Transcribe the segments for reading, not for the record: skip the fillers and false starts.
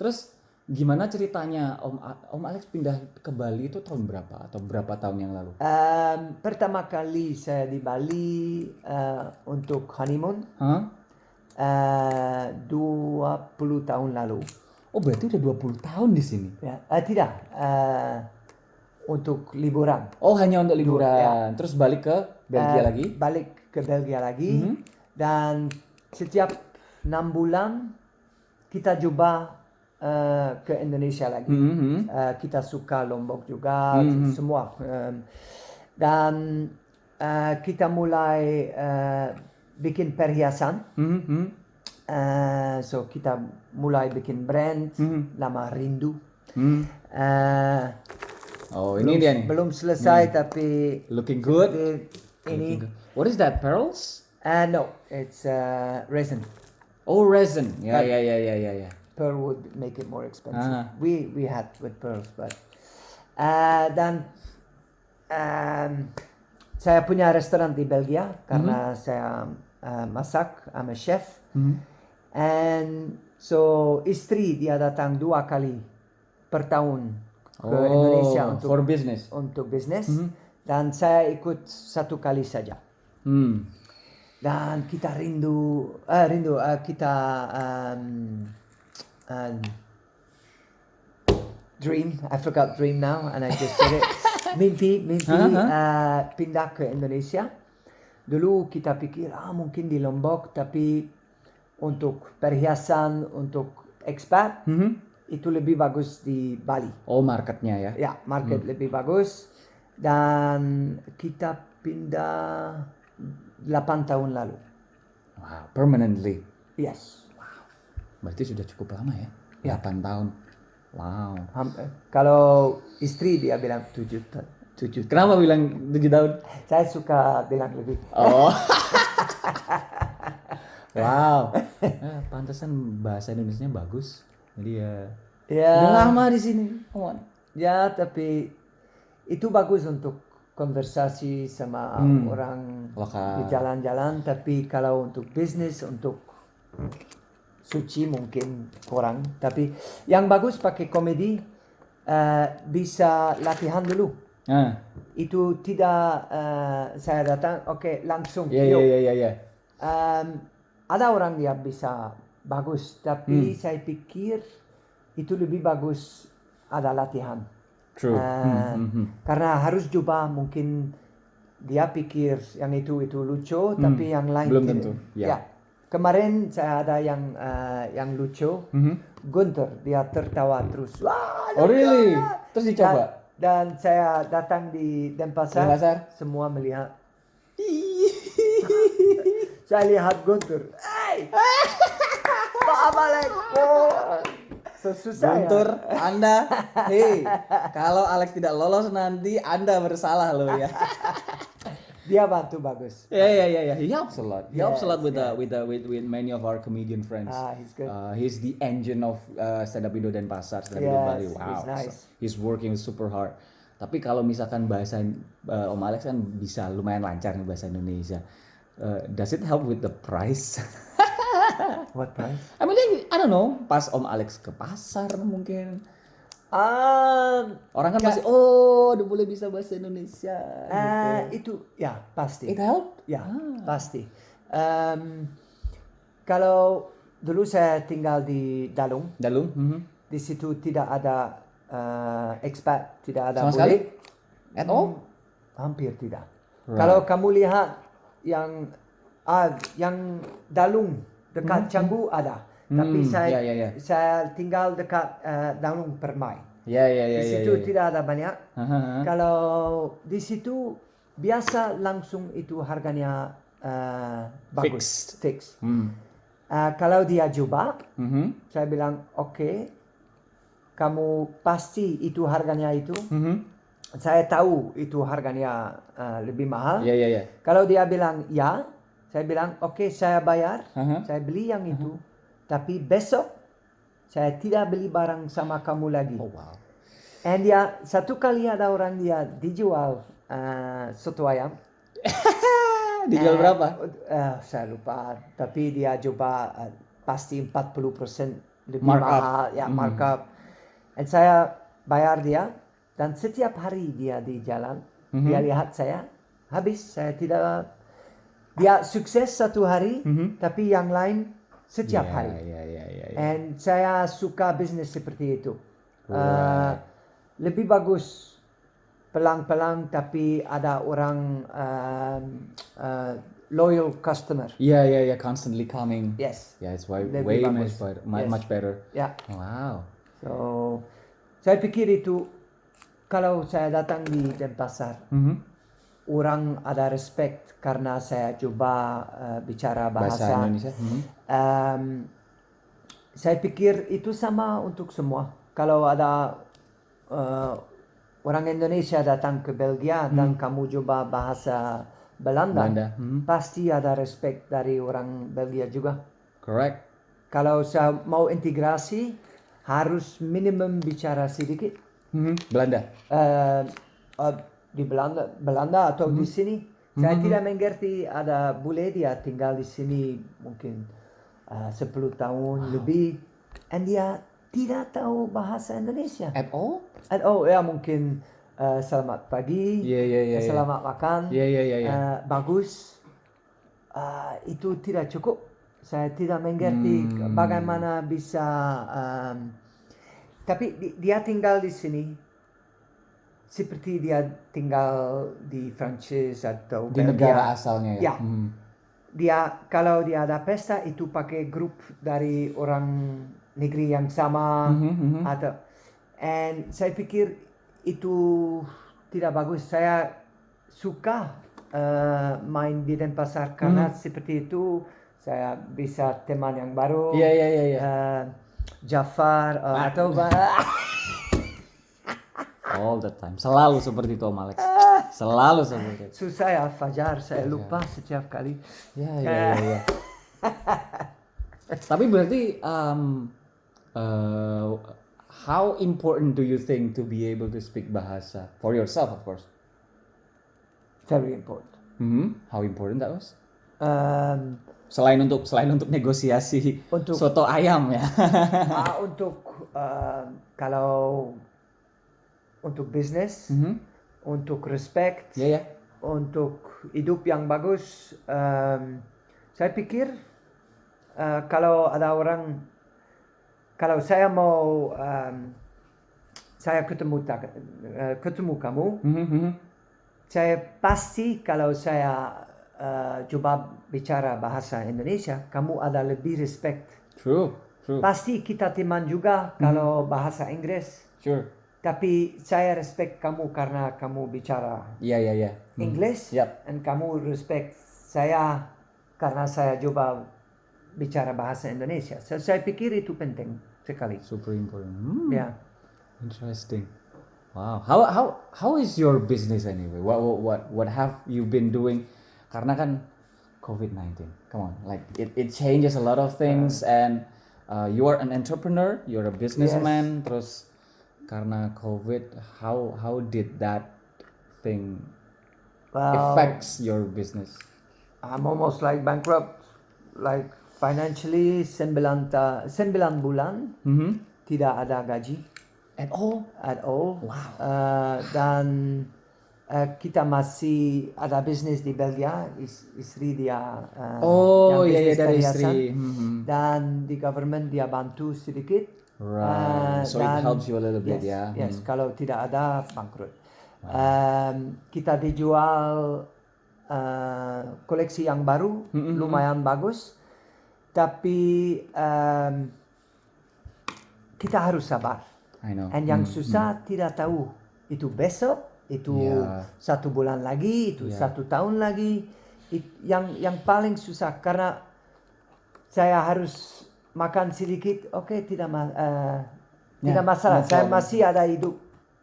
Terus gimana ceritanya Om Alex pindah ke Bali itu tahun berapa atau berapa tahun yang lalu? Pertama kali saya di Bali untuk honeymoon Hah? 20 tahun lalu. Oh berarti udah 20 tahun di sini. Ya, tidak, untuk liburan. Oh hanya untuk liburan. Ya. Terus balik ke Belgia lagi? Balik ke Belgia lagi. Dan setiap 6 bulan kita coba ke Indonesia lagi. Kita suka Lombok juga, semua. Dan kita mulai bikin perhiasan. So kita mulai bikin brand nama Rindu. Oh ini dia nih. Belum selesai tapi Looking good. Ini What is that? Pearls? no, it's resin. Oh resin. Ya. Pearl would make it more expensive. Ah. We had with pearls, but dan saya punya restoran di Belgia karena saya masak, I'm a chef. And so istri dia datang 2 kali per tahun ke Indonesia for business. untuk bisnis. Dan saya ikut 1 kali saja. Dan kita kita dream. I forgot dream now, and I just said it. Mimpi pindah ke Indonesia. Dulu kita pikir mungkin di Lombok, tapi untuk perhiasan untuk expat itu lebih bagus di Bali. Oh marketnya ya? Ya, market lebih bagus. Dan kita pindah 8 tahun lalu. Wow, permanently? Yes. Wow, berarti sudah cukup lama ya? Ya. 8 tahun. Wow. Kalau istri dia bilang 7 tahun. Kenapa bilang 7 tahun? Saya suka bilang lebih. Oh. Wow. Pantesan bahasa Indonesianya bagus. Jadi ya. Udah lama di sini. Come on. Ya, tapi itu bagus untuk konversasi sama orang lokal. di jalan-jalan. Tapi kalau untuk bisnis, untuk suci mungkin kurang. Tapi yang bagus pakai komedi bisa latihan dulu. Itu tidak saya datang, langsung. Iya. Ada orang yang bisa bagus, tapi saya pikir itu lebih bagus ada latihan. True. Karena harus coba, mungkin dia pikir yang itu lucu, tapi yang lain belum tidak. tentu. Ya. Kemarin saya ada yang lucu, Gunter, dia tertawa terus. Wah, oh really? Terus dicoba? Dan saya datang di Denpasar, semua melihat. Saya lihat Guntur. Hey! Pak Alex. So, susah Guntur, ya? Anda, kalau Alex tidak lolos nanti Anda bersalah loh ya. Dia bantu bagus. Yeah. He helps a lot. He helps a lot with many of our comedian friends. He's good. He's the engine of stand up Indo Denpasar, stand up Indo Bali. Wow. He's nice. So, he's working super hard. Tapi kalau misalkan bahasa Om Alex kan bisa lumayan lancar nih bahasa Indonesia. Does it help with the price? What price? I mean, I don't know. Pas Om Alex ke pasar mungkin. Orang kan masih udah boleh bisa bahasa Indonesia. Itu ya pasti. It help? Ya pasti. Kalau dulu saya tinggal di Dalung. Di situ tidak ada expat, tidak ada sama boleh. Sekali? At all? Hampir tidak. Right. Kalau kamu lihat yang Dalung dekat Canggu ada. Tapi saya tinggal dekat Dalung Permai. Di situ tidak ada banyak. Kalau di situ biasa langsung itu harganya bagus. Fix. Kalau dia coba, saya bilang kamu pasti itu harganya itu. Saya tahu itu harganya lebih mahal. Kalau dia bilang ya, saya bilang saya bayar, saya beli yang itu. Tapi besok saya tidak beli barang sama kamu lagi. Oh wow. And dia satu kali ada orang dia dijual soto ayam. Dijual berapa? Saya lupa. Tapi dia coba pasti 40% lebih mahal, ya markup. Dan saya bayar dia, dan setiap hari dia di jalan, dia lihat saya, habis saya tidak, dia sukses satu hari, tapi yang lain setiap hari. And saya suka bisnis seperti itu. Lebih bagus pelan-pelan tapi ada orang loyal customer. Yeah, constantly coming. Yes. Yeah, it's way much better. Yeah. Wow. So, saya pikir itu kalau saya datang di Denpasar, orang ada respect karena saya coba bicara bahasa Indonesia. Saya pikir itu sama untuk semua. Kalau ada orang Indonesia datang ke Belgia dan kamu coba bahasa Belanda. Pasti ada respect dari orang Belgia juga. Correct. Kalau saya mau integrasi, harus minimum bicara sedikit. Belanda. Di Belanda atau di sini. Saya tidak mengerti, ada bule dia tinggal di sini mungkin 10 tahun lebih. Dan dia tidak tahu bahasa Indonesia. At all? At all, ya mungkin selamat pagi, selamat makan, bagus. Itu tidak cukup. Saya tidak mengerti bagaimana bisa. Tapi dia tinggal di sini seperti dia tinggal di Prancis atau di Belgia. Negara asalnya ya. Dia kalau dia ada pesta itu pakai grup dari orang negeri yang sama atau. And saya pikir itu tidak bagus. Saya suka main di Denpasar karena seperti itu saya bisa teman yang baru. Jafar atau all the time. Selalu seperti itu Om Alex. Selalu seperti itu. Susah ya Fajar, saya lupa setiap kali. Ya. Tapi berarti how important do you think to be able to speak bahasa for yourself, of course? Very important. How important that was? Selain untuk negosiasi untuk soto ayam ya. Kalau untuk bisnis, untuk respect, untuk hidup yang bagus, saya pikir kalau ada orang, kalau saya mau saya ketemu kamu, saya pasti kalau saya coba bicara bahasa Indonesia, kamu ada lebih respect. True. Pasti kita teman juga kalau bahasa Inggris. Sure. Tapi saya respect kamu karena kamu bicara English, dan kamu respect saya karena saya coba bicara bahasa Indonesia. So, saya pikir itu penting sekali. Super important. Yeah. Interesting. Wow. How is your business anyway? What have you been doing? Karena kan COVID-19. Come on, like it changes a lot of things, and you are an entrepreneur, you're a businessman. Terus karena COVID, how did that thing affects your business? I'm almost like bankrupt, like financially 9 bulan tidak ada gaji. At all. Wow. Dan kita masih ada bisnis di Belgia, istri dia dari istri. Dan di government dia bantu sedikit. Right. So it helps you a little bit, Yes. Kalau tidak ada bangkrut. Kita dijual koleksi yang baru, lumayan bagus, tapi kita harus sabar. I know. And yang susah tidak tahu itu besok, itu 1 bulan lagi, itu 1 tahun lagi. Yang paling susah karena saya harus makan sedikit, tidak masalah. Saya masih ada hidup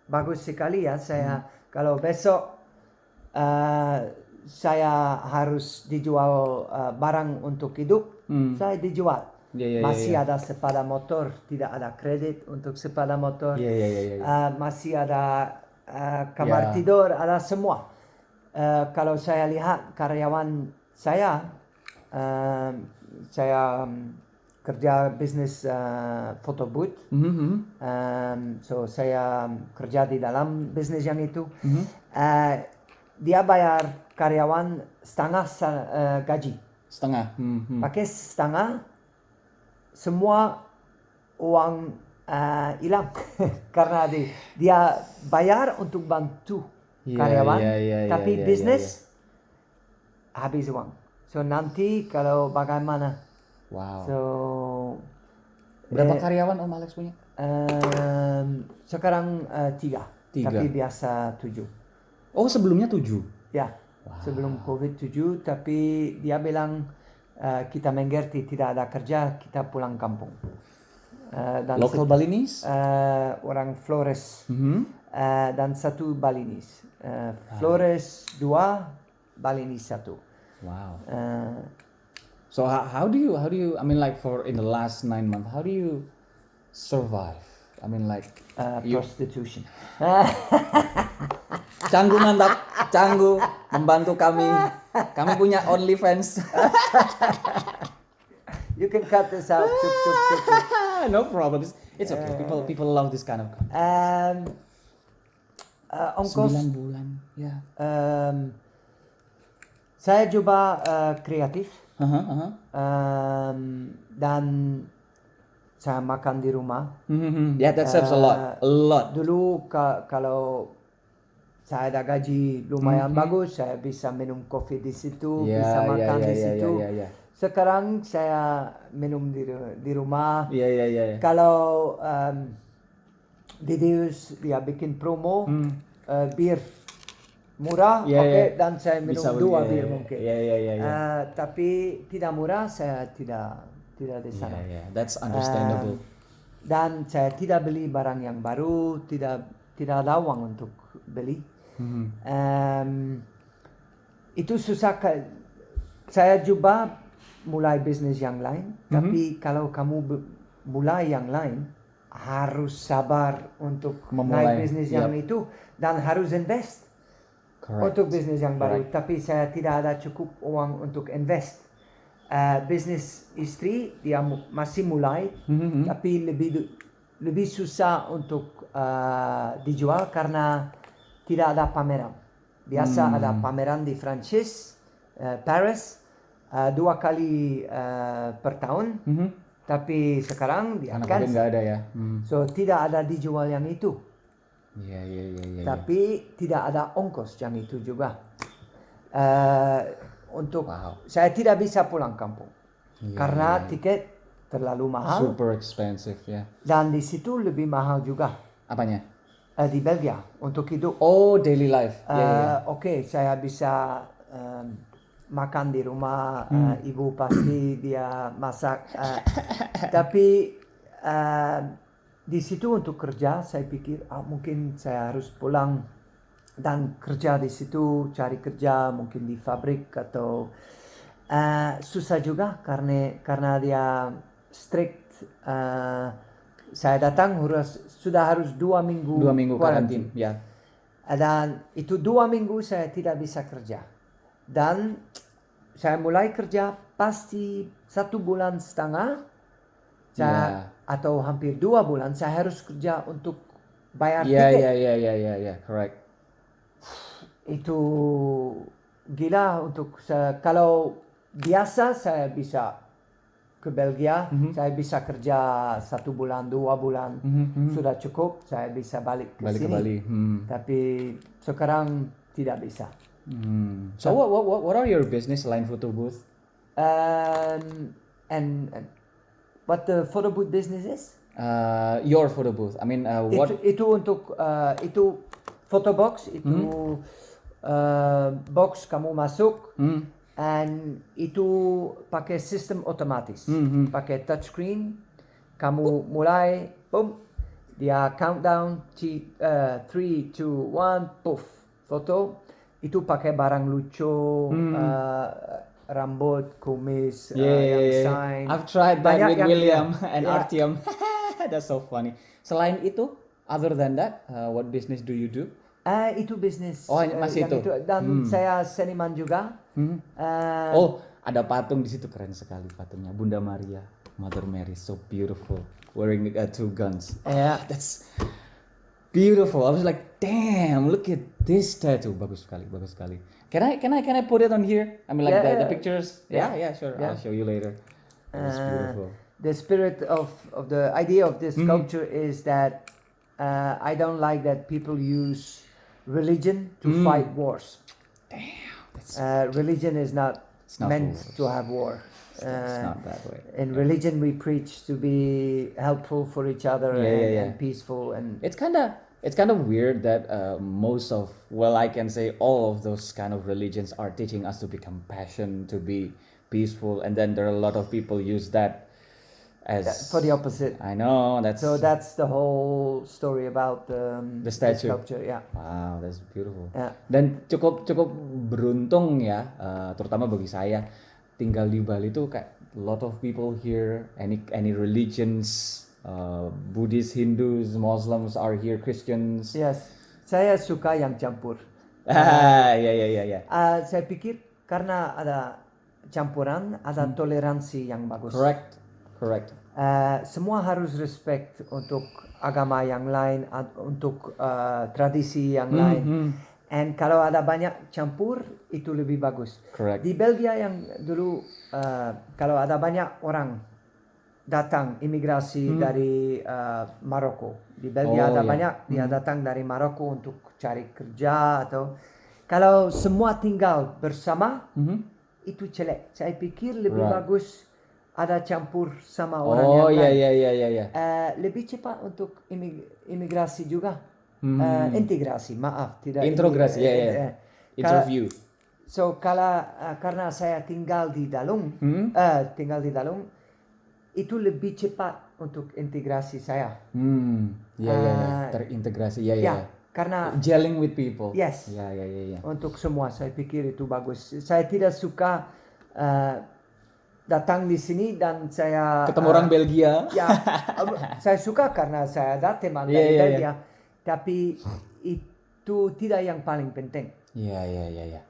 bagus sekali ya. Saya kalau besok saya harus dijual barang untuk hidup, saya dijual. Masih ada sepeda motor, tidak ada kredit untuk sepeda motor. Masih ada kamar tidur, ada semua. Kalau saya lihat karyawan saya kerja bisnis photo booth. So saya kerja di dalam bisnis yang itu. Dia bayar karyawan setengah gaji. Setengah. Pakai setengah, semua uang hilang karena dia bayar untuk bantu karyawan, tapi bisnis habis uang. So nanti kalau bagaimana? Wow. So berapa karyawan Om Alex punya? Sekarang 3, tapi biasa 7. Oh sebelumnya 7? Ya, sebelum COVID 7, tapi dia bilang kita mengerti tidak ada kerja, kita pulang kampung. Local Balinese? Orang Flores dan 1 Balinese. Flores 2, Balinese 1. Wow. So how do you I mean like for in the last 9 months how do you survive? I mean like prostitution. Canggu mantap, Canggu membantu kami. Kami punya OnlyFans. You can cut this out. No problem. It's okay. People love this kind of. Ongkos 9 bulan. Ya. Saya coba kreatif. Dan saya makan di rumah. Yeah, that serves a lot. Dulu kalau saya ada gaji lumayan bagus, saya bisa minum kopi di situ, bisa makan di situ. Sekarang saya minum di rumah. Kalau Didius dia bikin promo bir murah, dan saya minum bisa 2 bir mungkin. Tapi tidak murah, saya tidak di sana. That's understandable. Dan saya tidak beli barang yang baru, tidak ada uang untuk beli. Itu susah. Saya coba mulai bisnis yang lain, tapi kalau kamu mulai yang lain harus sabar untuk mulai bisnis yang itu dan harus invest untuk bisnis yang baru. Tapi saya tidak ada cukup uang untuk invest. Bisnis istri dia masih mulai, tapi lebih susah untuk dijual karena tidak ada pameran. Biasa ada pameran di Prancis, Paris, 2 kali per tahun. Tapi sekarang dia kan nggak ada ya. So tidak ada dijual yang itu. Tapi tidak ada ongkos yang itu juga. Untuk saya tidak bisa pulang kampung karena tiket terlalu mahal. Super expensive ya. Dan di situ lebih mahal juga. Apanya? Di Belgia untuk hidup. Oh, daily life. Oke, saya bisa makan di rumah, ibu pasti dia masak. Tapi di situ untuk kerja, saya pikir mungkin saya harus pulang dan kerja di situ, cari kerja mungkin di pabrik atau susah juga karena dia strict. Saya datang sudah harus 2 minggu. 2 minggu karantin, ya. Dan itu 2 minggu saya tidak bisa kerja. Dan saya mulai kerja pasti 1,5 bulan atau hampir 2 bulan saya harus kerja untuk bayar tiket. Iya, correct. Itu gila untuk kalau biasa saya bisa ke Belgia, saya bisa kerja 1 bulan, 2 bulan, sudah cukup, saya bisa balik ke sini. Bali. Tapi sekarang tidak bisa. So what are your business selain photo booth? And what the photo booth business is? Your photo booth. I mean, what? Itu untuk itu photo box, itu box kamu masuk. And itu pakai sistem otomatis, pakai touchscreen. Kamu mulai, boom, dia countdown 3, 2, 1, puff, foto. Itu pakai barang lucu, rambut, kumis, yang sign. I've tried that with William and Artyom. That's so funny. Selain itu, other than that, what business do you do? Itu bisnis. Oh, masih itu. Dan saya seniman juga. Oh, ada patung di situ, keren sekali patungnya, Bunda Maria. Mother Mary, so beautiful, wearing two guns. Yeah. That's beautiful. I was like, damn, look at this tattoo. Bagus sekali. Can I put it on here? I mean, like the pictures. Yeah, sure. Yeah. I'll show you later. It's beautiful. The spirit of the idea of this sculpture is that I don't like that people use religion to fight wars. Damn. Religion is not meant to have war. It's not that way. In religion, we preach to be helpful for each other and peaceful. And it's kind of weird that most of, well, I can say all of those kind of religions are teaching us to be compassionate, to be peaceful, and then there are a lot of people use that as for the opposite. I know that's the whole story about the statue. The sculpture. Yeah. Wow, that's beautiful. Yeah. Dan cukup beruntung ya, terutama bagi saya tinggal di Bali tuh kayak a lot of people here, any religions, Buddhist, Hindus, Muslims are here, Christians. Yes, saya suka yang campur. Ya. Saya pikir karena ada campuran, ada toleransi yang bagus. Correct. Semua harus respect untuk agama yang lain, untuk tradisi yang lain. And kalau ada banyak campur, itu lebih bagus. Correct. Di Belgia yang dulu, kalau ada banyak orang datang imigrasi dari Maroko. Di Belgia ada banyak dia datang dari Maroko untuk cari kerja atau kalau semua tinggal bersama, itu jelek. Saya pikir lebih bagus ada campur sama orang yang lain. Iya. Lebih cepat untuk imigrasi juga. Integrasi, maaf, tidak integrasi, interview. So karena saya tinggal di Dalung, itu lebih cepat untuk integrasi saya. Terintegrasi, Karena gelling with people. Yes. Ya. Untuk semua, saya pikir itu bagus. Saya tidak suka datang di sini dan saya ketemu orang Belgia. Ya, saya suka karena saya ada teman dari Belgia. Tapi itu tidak yang paling penting. Iya.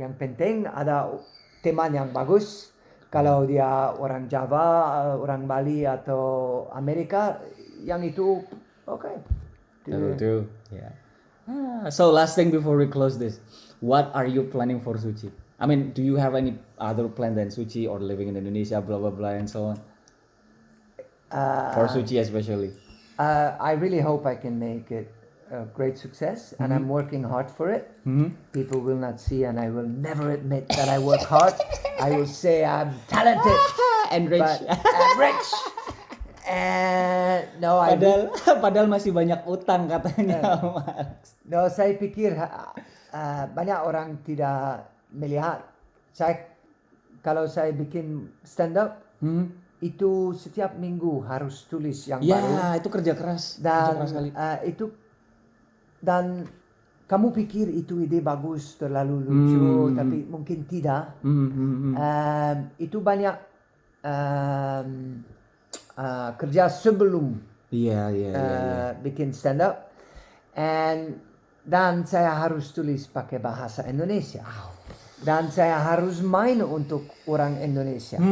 Yang penting ada teman yang bagus. Kalau dia orang Java, orang Bali atau Amerika, yang itu oke. Betul. Yeah. So last thing before we close this, what are you planning for Suci? I mean, do you have any other plan than Suci or living in Indonesia, blah blah blah, and so on? For Suci especially. I really hope I can make it a great success, and I'm working hard for it. People will not see, and I will never admit that I work hard. I will say I'm talented and rich. Rich. And no, padahal masih banyak utang katanya. No, saya pikir banyak orang tidak melihat. Kalau saya bikin stand up. Itu setiap minggu harus tulis yang baru. Ya, itu kerja keras. Dan sekali. Dan kamu pikir itu ide bagus, terlalu lucu, tapi mungkin tidak. Itu banyak kerja sebelum bikin stand up. Dan saya harus tulis pakai bahasa Indonesia. Dan saya harus main untuk orang Indonesia.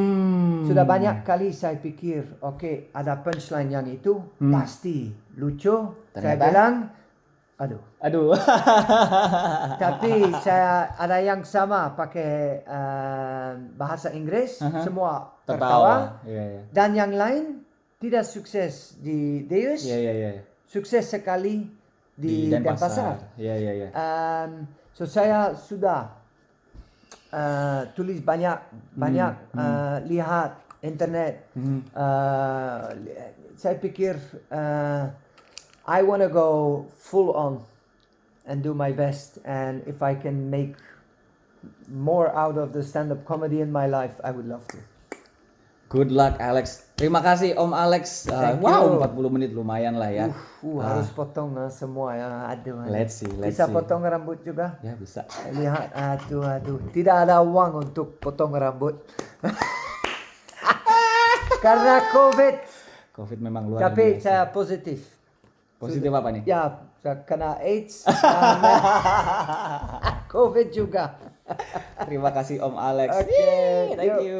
Sudah banyak kali saya pikir, oke, ada punchline yang itu pasti lucu. Ternyata? Saya bilang, aduh. Tapi saya ada yang sama pakai bahasa Inggris, semua tertawa. Dan yang lain tidak sukses di Deus, sukses sekali di Denpasar. So saya sudah tulis banyak lihat internet. Saya pikir I want to go full on and do my best, and if I can make more out of the stand-up comedy in my life, I would love to. Good luck, Alex. Terima kasih Om Alex. Wow, 40 menit lumayan lah ya. Harus potong semua ya. Aduh. Let's see. Bisa potong rambut juga? Ya, bisa. Lihat, aduh. Tidak ada uang untuk potong rambut. Karena COVID memang luar biasa. Tapi saya positif. Positif apa nih? Ya, saya kena AIDS. COVID juga. Terima kasih Om Alex. Okay, thank you.